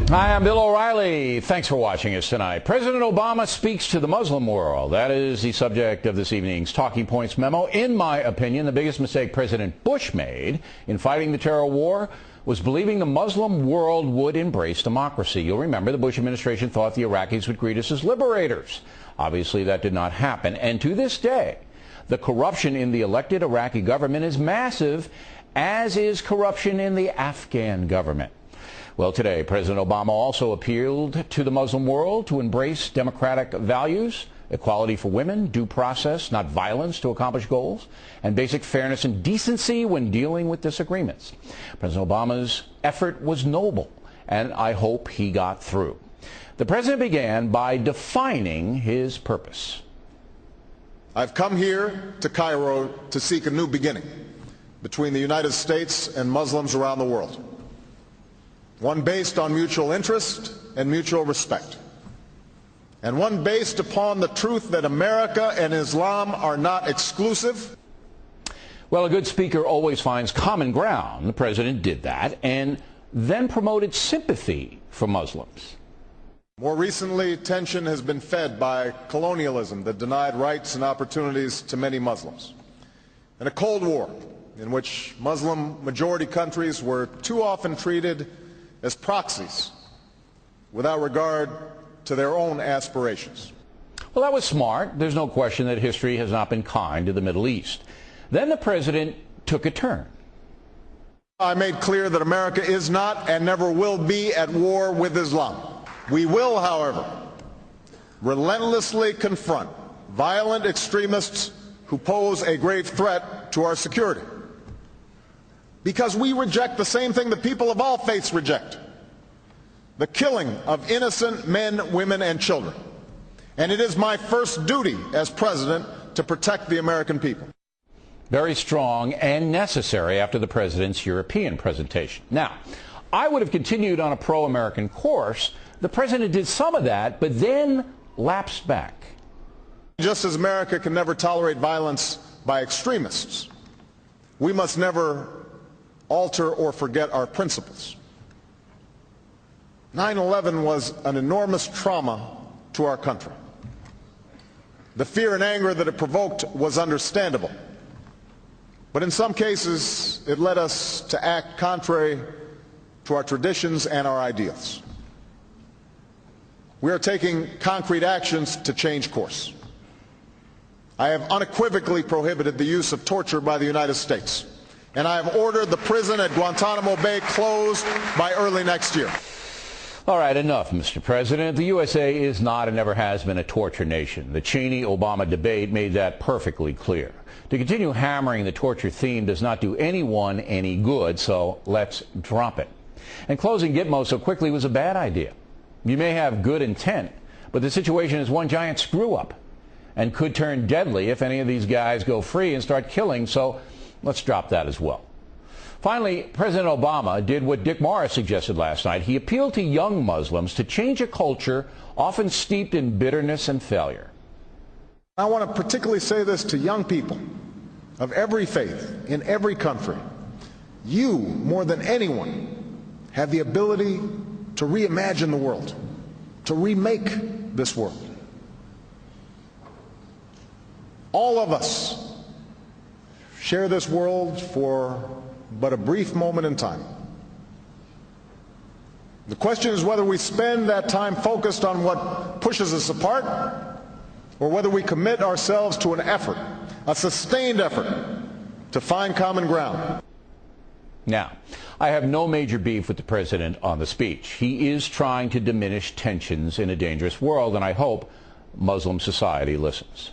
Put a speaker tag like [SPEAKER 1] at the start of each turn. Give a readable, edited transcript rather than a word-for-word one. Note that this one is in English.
[SPEAKER 1] Hi, I'm Bill O'Reilly. Thanks for watching us tonight. President Obama speaks to the Muslim world. That is the subject of this evening's Talking Points memo. In my opinion, the biggest mistake President Bush made in fighting the terror war was believing the Muslim world would embrace democracy. You'll remember the Bush administration thought the Iraqis would greet us as liberators. Obviously, that did not happen. And to this day, the corruption in the elected Iraqi government is massive, as is corruption in the Afghan government. Well, today, President Obama also appealed to the Muslim world to embrace democratic values, equality for women, due process, not violence to accomplish goals, and basic fairness and decency when dealing with disagreements. President Obama's effort was noble, and I hope he got through. The president began by defining his purpose.
[SPEAKER 2] I've come here to Cairo to seek a new beginning between the United States and Muslims around the world. One based on mutual interest and mutual respect, and one based upon the truth that America and Islam are not exclusive.
[SPEAKER 1] Well, a good speaker always finds common ground. The president did that and then promoted sympathy for Muslims.
[SPEAKER 2] More recently, tension has been fed by colonialism that denied rights and opportunities to many Muslims, and a Cold War in which Muslim-majority countries were too often treated as proxies without regard to their own aspirations.
[SPEAKER 1] Well, that was smart. There's no question that history has not been kind to the Middle East. Then the president took a turn.
[SPEAKER 2] I made clear that America is not and never will be at war with Islam. We will, however, relentlessly confront violent extremists who pose a grave threat to our security, because we reject the same thing that people of all faiths reject: the killing of innocent men, women, and children. And it is my first duty as president to protect the American people.
[SPEAKER 1] Very strong and necessary after the president's European presentation. Now, I would have continued on a pro-American course. The president did some of that, but then lapsed back.
[SPEAKER 2] Just as America can never tolerate violence by extremists, we must never alter or forget our principles. 9/11 was an enormous trauma to our country. The fear and anger that it provoked was understandable, but in some cases it led us to act contrary to our traditions and our ideals. We are taking concrete actions to change course. I have unequivocally prohibited the use of torture by the United States, and I have ordered the prison at Guantanamo Bay closed by early next year.
[SPEAKER 1] All right, enough, Mr. President. The USA is not and never has been a torture nation. The Cheney-Obama debate made that perfectly clear. To continue hammering the torture theme does not do anyone any good, so let's drop it. And closing Gitmo so quickly was a bad idea. You may have good intent, but the situation is one giant screw-up and could turn deadly if any of these guys go free and start killing, so let's drop that as well. Finally, President Obama did what Dick Morris suggested last night. He appealed to young Muslims to change a culture often steeped in bitterness and failure.
[SPEAKER 2] I want to particularly say this to young people of every faith in every country. You, more than anyone, have the ability to reimagine the world, to remake this world. All of us share this world for but a brief moment in time. The question is whether we spend that time focused on what pushes us apart, or whether we commit ourselves to an effort, a sustained effort, to find common ground.
[SPEAKER 1] Now, I have no major beef with the president on the speech. He is trying to diminish tensions in a dangerous world, and I hope Muslim society listens.